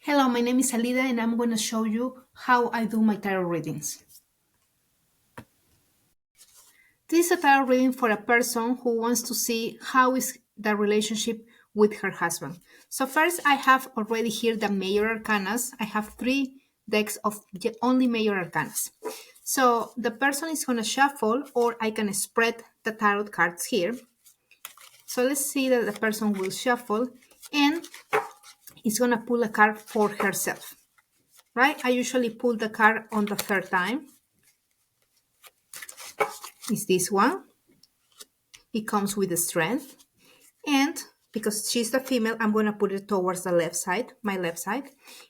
Hello, my name is Alida and I'm going to show you how I do my tarot readings. This is a tarot reading for a person who wants to see how is the relationship with her husband. So first I have already here the major arcanas. I have 3 decks of only major arcanas. So the person is going to shuffle or I can spread the tarot cards here. So let's see that the person will shuffle and is going to pull a card for herself. Right? I usually pull the card on the third time. Is this one. It comes with the strength. And because she's the female, I'm going to put it towards the left side, my left side.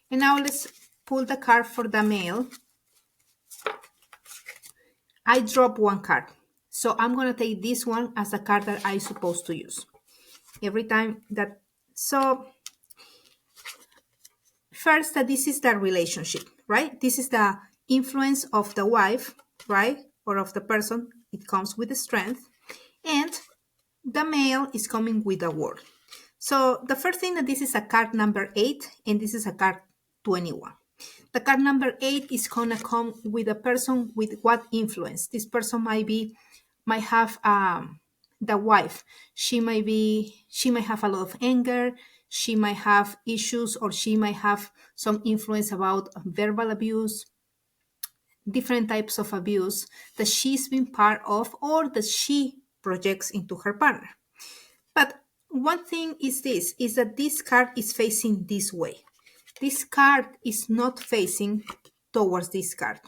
And now let's pull the card for the male. I drop one card. So I'm going to take this one as the card that I'm supposed to use. Every time that, so first that this is the relationship, right? This is the influence of the wife, right? Or of the person. It comes with the strength. And the male is coming with a word. So the first thing that this is a card number 8 and this is a card 21. The card number 8 is gonna come with a person with what influence. This person might have the wife. She might have a lot of anger. She might have issues or she might have some influence about verbal abuse, different types of abuse that she's been part of or that she projects into her partner. But one thing is this, is that this card is facing this way. This card is not facing towards this card,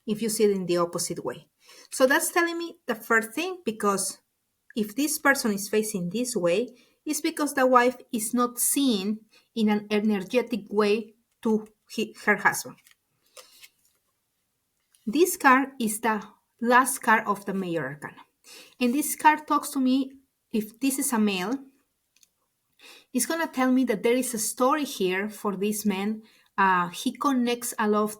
if you see it in the opposite way. So that's telling me the first thing, because if this person is facing this way, it's because the wife is not seen in an energetic way to her husband. This card is the last card of the major arcana. And this card talks to me, if this is a male, it's going to tell me that there is a story here for this man. He connects a lot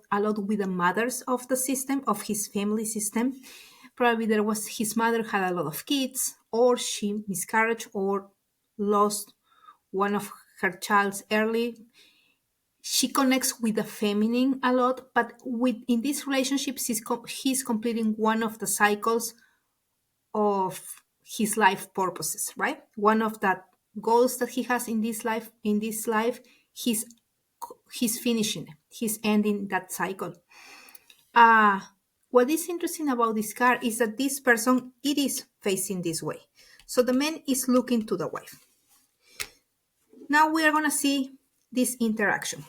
with the mothers of the system, of his family system. Probably his mother had a lot of kids, or she miscarried or lost one of her child's early. She connects with the feminine a lot, but in these relationships, he's completing one of the cycles of his life purposes, right? One of the goals that he has in this life, he's finishing it. He's ending that cycle. What is interesting about this card is that this person, it is facing this way. So the man is looking to the wife. Now we are going to see this interaction.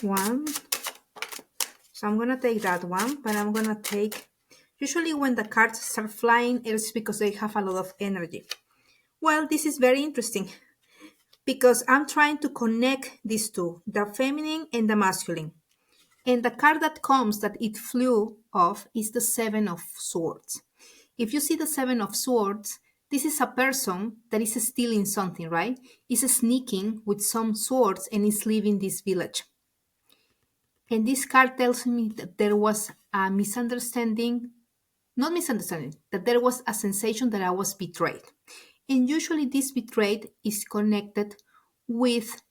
One. So I'm going to take that one, but I'm going to take, usually when the cards start flying, it's because they have a lot of energy. Well, this is very interesting because I'm trying to connect these two, the feminine and the masculine. And the card that comes that it flew off is the Seven of Swords. If you see the Seven of Swords, this is a person that is stealing something, right? Is sneaking with some swords and is leaving this village. And this card tells me that there was a that there was a sensation that I was betrayed. And usually this betrayed is connected with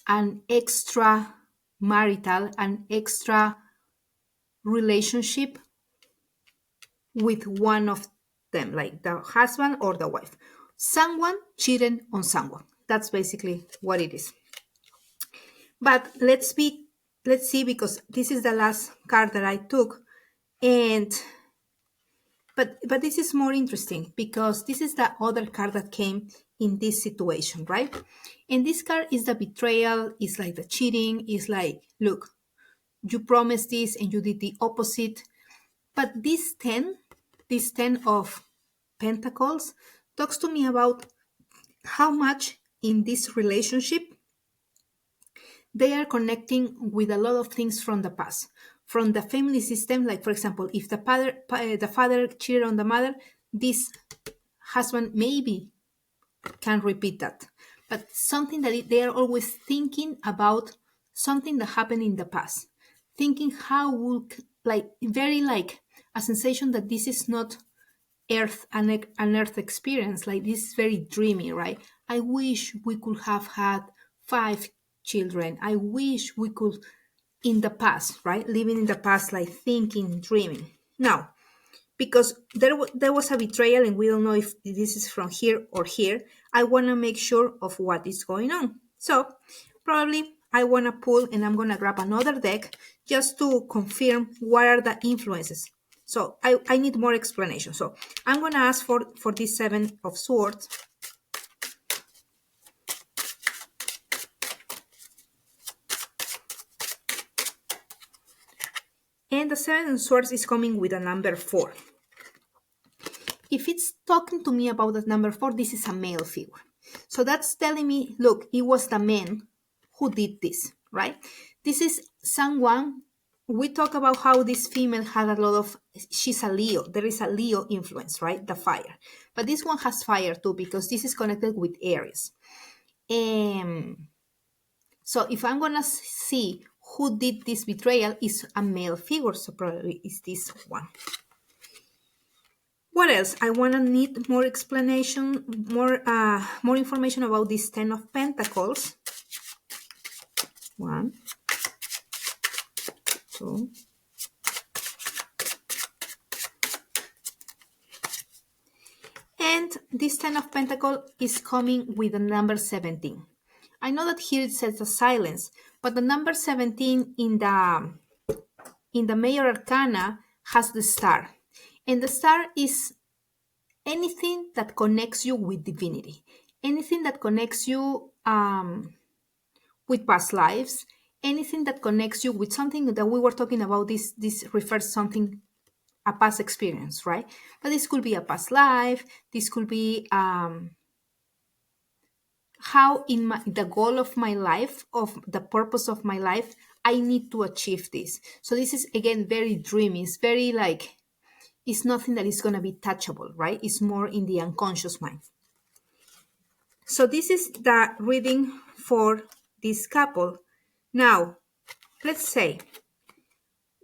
an extra relationship with one of them, like the husband or the wife. Someone cheated on someone. That's basically what it is. But let's see, because this is the last card that I took, and but this is more interesting because this is the other card that came in this situation, right? And this card is the betrayal, is like the cheating, is like, look, you promised this and you did the opposite. But this 10 of Pentacles talks to me about how much in this relationship they are connecting with a lot of things from the past, from the family system. Like, for example, if the father cheated on the mother, this husband maybe can repeat that. But something that they are always thinking about, something that happened in the past, thinking how would, like, very like a sensation that this is not an earth experience. Like, this is very dreamy, right? I wish we could have had 5 children. I wish we could, in the past, right? Living in the past, like thinking, dreaming. Now, because there was a betrayal and we don't know if this is from here or here, I want to make sure of what is going on. So probably I want to pull and I'm going to grab another deck just to confirm what are the influences. So I need more explanation. So I'm going to ask for this 7 of Swords. And the 7 of Swords is coming with a number 4. If it's talking to me about the number 4, this is a male figure. So that's telling me, look, it was the man who did this, right? This is someone, we talk about how this female had a lot of, she's a Leo. There is a Leo influence, right? The fire. But this one has fire too, because this is connected with Aries. So if I'm going to see who did this betrayal, is a male figure. So probably it's this one. What else? I want to need more explanation, more information about this 10 of Pentacles. 1, 2. And this 10 of Pentacles is coming with the number 17. I know that here it says the silence, but the number 17 in the Major Arcana has the star. And the star is anything that connects you with divinity, anything that connects you with past lives, anything that connects you with something that we were talking about. This refers to something, a past experience, right? But this could be a past life. This could be how in the goal of my life, of the purpose of my life, I need to achieve this. So this is, again, very dreamy. It's very like, it's nothing that is going to be touchable, right? It's more in the unconscious mind. So this is the reading for this couple. Now, let's say,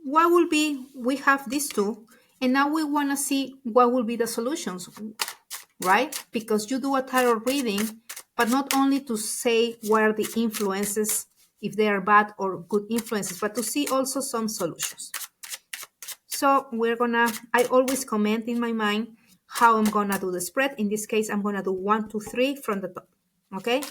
what will be, we have these two, and now we want to see what will be the solutions, right? Because you do a tarot reading, but not only to say what are the influences, if they are bad or good influences, but to see also some solutions. So I always comment in my mind how I'm gonna do the spread. In this case, I'm gonna do 1, 2, 3 from the top, okay?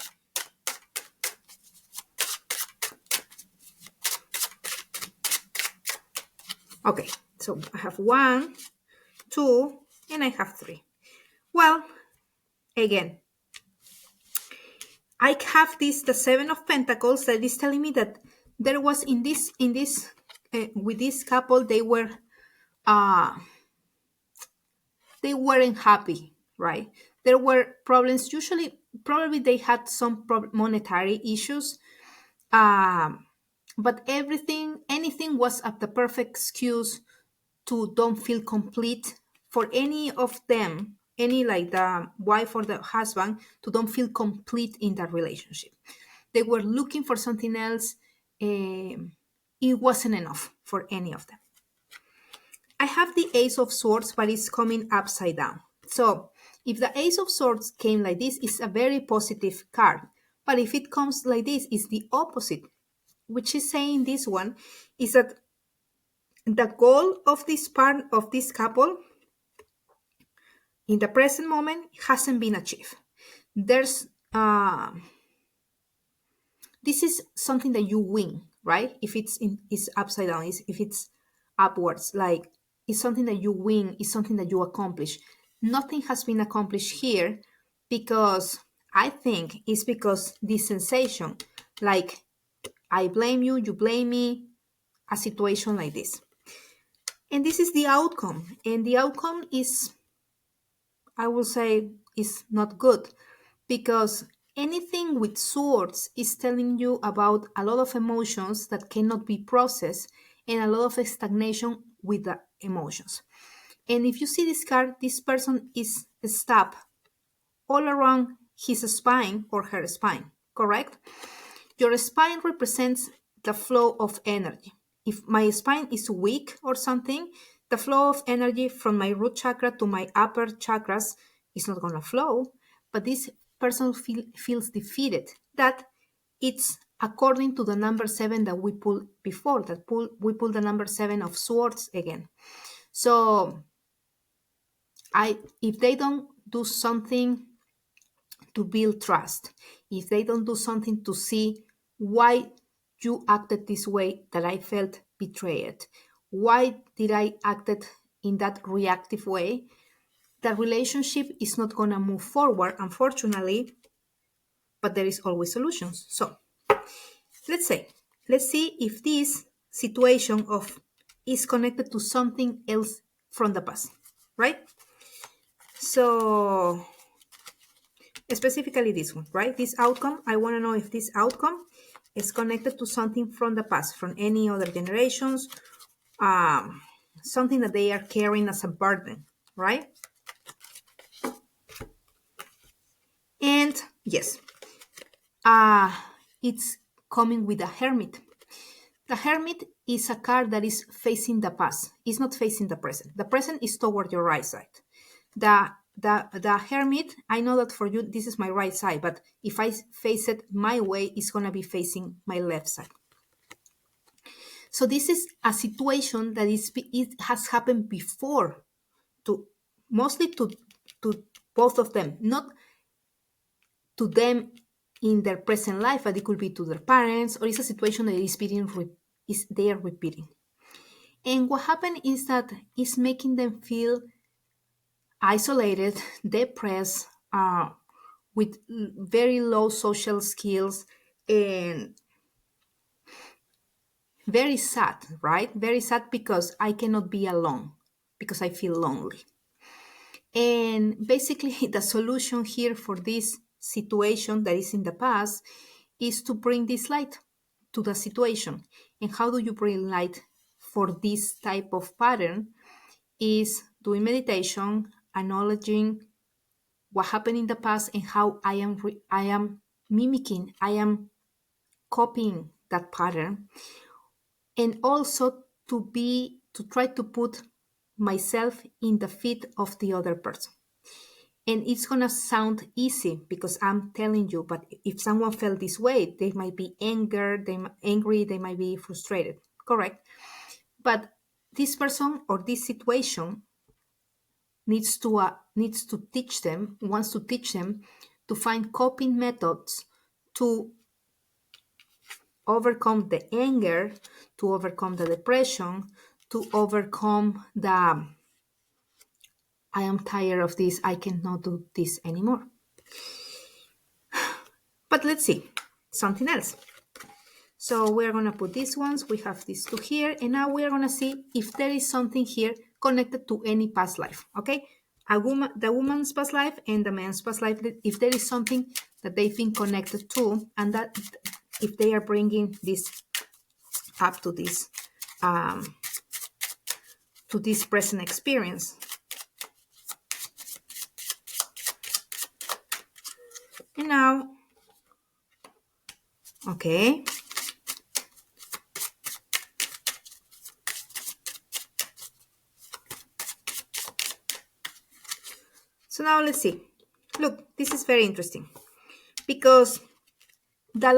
Okay, so I have 1, 2, and I have 3. Well, again, I have the 7 of Pentacles that is telling me that there was with this couple, they weren't happy, right? There were problems. Probably they had some monetary issues, but anything was at the perfect excuse to don't feel complete for any of them, any like the wife or the husband, to don't feel complete in that relationship. They were looking for something else. It wasn't enough for any of them. I have the Ace of Swords, but it's coming upside down. So if the Ace of Swords came like this, it's a very positive card. But if it comes like this, it's the opposite, which is saying this one is that the goal of this part of this couple in the present moment hasn't been achieved. There's this is something that you win, right? If it's upside down, if it's upwards, like it's something that you win, it's something that you accomplish. Nothing has been accomplished here because I think it's because this sensation, like I blame you, you blame me, a situation like this. And this is the outcome. And the outcome is, I will say, is not good because anything with swords is telling you about a lot of emotions that cannot be processed and a lot of stagnation with the emotions. And if you see this card, this person is stabbed all around his spine or her spine, correct? Your spine represents the flow of energy. If my spine is weak or something, the flow of energy from my root chakra to my upper chakras is not going to flow. But this person feels defeated. That it's according to the number 7 that we pulled before, we pulled the number 7 of swords again. So if they don't do something to build trust, if they don't do something to see why you acted this way, that I felt betrayed, why did I acted in that reactive way, the relationship is not going to move forward, unfortunately, but there is always solutions. So let's see if this situation is connected to something else from the past, right? So specifically this one, right? This outcome, I want to know if this outcome is connected to something from the past, from any other generations, something that they are carrying as a burden, right? And yes, it's coming with a hermit. The hermit is a card that is facing the past. It's not facing the present. The present is toward your right side. The hermit, I know that for you, this is my right side, but if I face it my way, it's going to be facing my left side. So this is a situation that it has happened before, mostly to both of them, not to them in their present life, but it could be to their parents, or it's a situation that they are repeating. And what happened is that it's making them feel isolated, depressed, with very low social skills, and very sad, right? Very sad because I cannot be alone, because I feel lonely. And basically, the solution here for this situation that is in the past is to bring this light to the situation. And how do you bring light for this type of pattern? Is doing meditation, acknowledging what happened in the past and how I am mimicking, I am copying that pattern, and also to try to put myself in the feet of the other person. And it's gonna sound easy because I'm telling you, but if someone felt this way, they might be angry, they might be frustrated, correct? But this person or this situation wants to teach them to find coping methods to overcome the anger, to overcome the depression, to overcome the I am tired of this, I cannot do this anymore. But let's see, something else. So we're going to put these ones, we have these two here, and now we're going to see if there is something here connected to any past life, okay? The woman's past life and the man's past life, if there is something that they've been connected to, and that if they are bringing this up to this present experience. And now, okay. So now let's see. Look, this is very interesting because the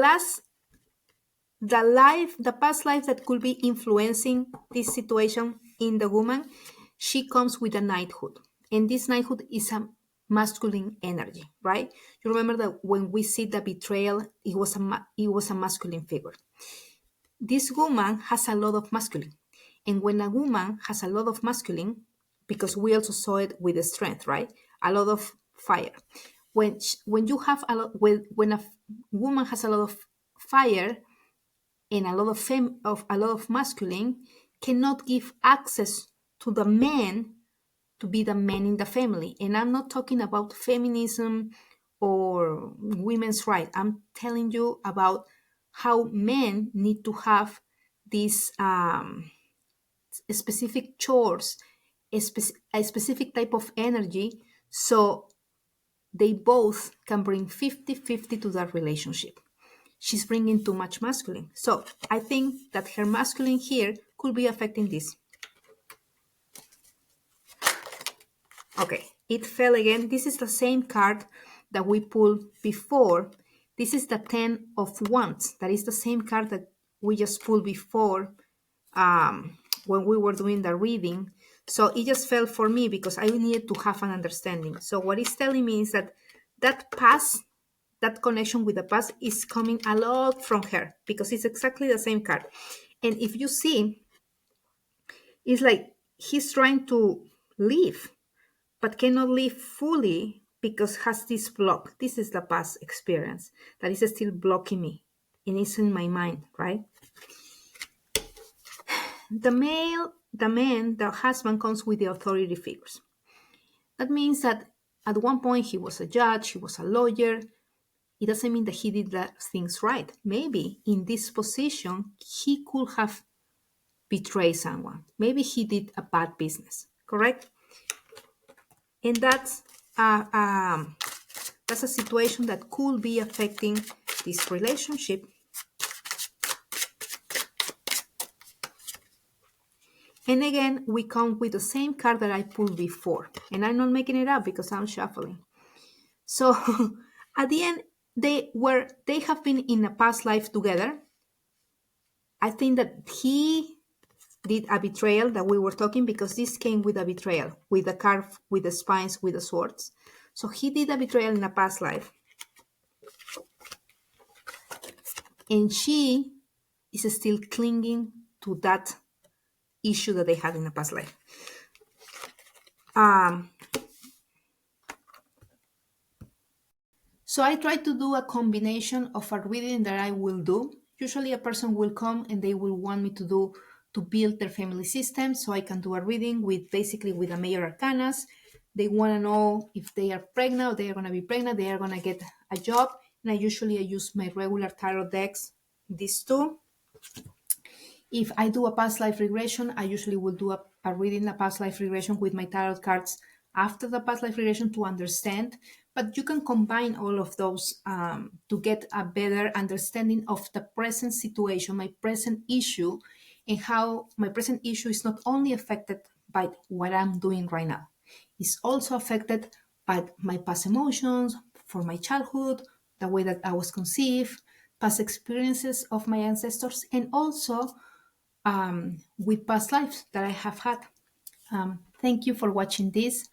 past life that could be influencing this situation in the woman, she comes with a knighthood. And this knighthood is a masculine energy, right? You remember that when we see the betrayal, it was a masculine figure. This woman has a lot of masculine. And when a woman has a lot of masculine, because we also saw it with the strength, right? A lot of fire. When you have when a woman has a lot of fire and a lot of masculine, cannot give access to the men to be the man in the family. And I'm not talking about feminism or women's rights. I'm telling you about how men need to have these specific chores, a specific type of energy, so they both can bring 50-50 to that relationship. She's bringing too much masculine. So I think that her masculine here could be affecting this. Okay, it fell again. This is the same card that we pulled before. This is the 10 of Wands. That is the same card that we just pulled before when we were doing the reading. So it just fell for me because I needed to have an understanding. So what it's telling me is that that past, that connection with the past is coming a lot from her because it's exactly the same card. And if you see, it's like he's trying to leave, but cannot leave fully because has this block. This is the past experience that is still blocking me and it's in my mind, right? The man, the husband comes with the authority figures. That means that at one point he was a judge, he was a lawyer. It doesn't mean that he did that things right. Maybe in this position, he could have betrayed someone. Maybe he did a bad business, correct? And that's a situation that could be affecting this relationship. And again, we come with the same card that I pulled before. And I'm not making it up because I'm shuffling. So at the end, they have been in a past life together. I think that he did a betrayal that we were talking because this came with a betrayal, with the card, with the spines, with the swords. So he did a betrayal in a past life. And she is still clinging to that issue that they had in a past life. So I try to do a combination of a reading that I will do. Usually a person will come and they will want me to build their family system. So I can do a reading with basically with the major arcanas. They want to know if they are pregnant, or they are going to be pregnant, they are going to get a job. And I use my regular tarot decks, these two. If I do a past life regression, I usually will do a reading, a past life regression with my tarot cards after the past life regression to understand. But you can combine all of those to get a better understanding of the present situation, my present issue, and how my present issue is not only affected by what I'm doing right now. It's also affected by my past emotions, for my childhood, the way that I was conceived, past experiences of my ancestors, and also with past lives that I have had. Thank you for watching this.